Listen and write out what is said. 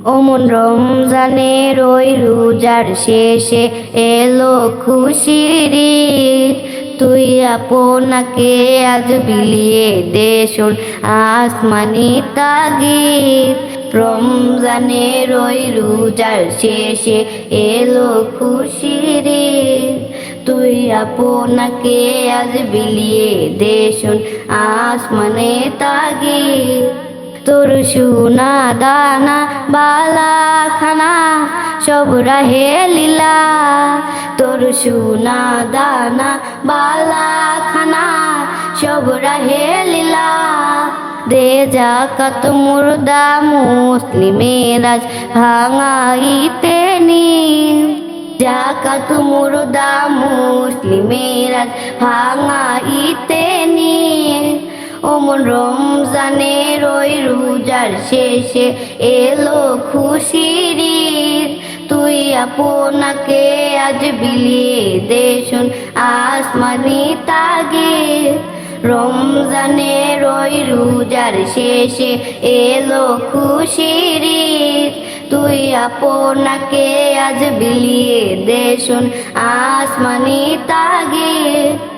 ওমন রমজানের ওই রোজার শেষে এলো খুশির ঈদ। তুই আপনাকে আজ বিলিয়ে দে শোন আসমানি তাগিদ। রমজানের ওই রোজার শেষে এলো খুশির ঈদ। তুই আপনাকে আজ বিলিয়ে দে শোন আসমানে তাগিদ। তোর সোনা দানা বালা খানা সব রাহে লীলা। তোর সোনা দানা বালা খানা সব রাহে লীলা। দে যাকাত মুর্দা মুসলিমের আজ ভাঙাইতে নি। যাকাত মুর্দা মুসলিমের আজ ভাঙাইতে নি। ওমন রমজানের ওই রোজার শেষে এলো খুশির ঈদ। তুই আপনাকে আজ বিলিয়ে দে শোন আসমানি তাগিদ। রমজানের ওই রোজার শেষে এলো খুশির ঈদ। তুই আপনাকে আজ বিলিয়ে দে শোন আসমানি তাগিদ।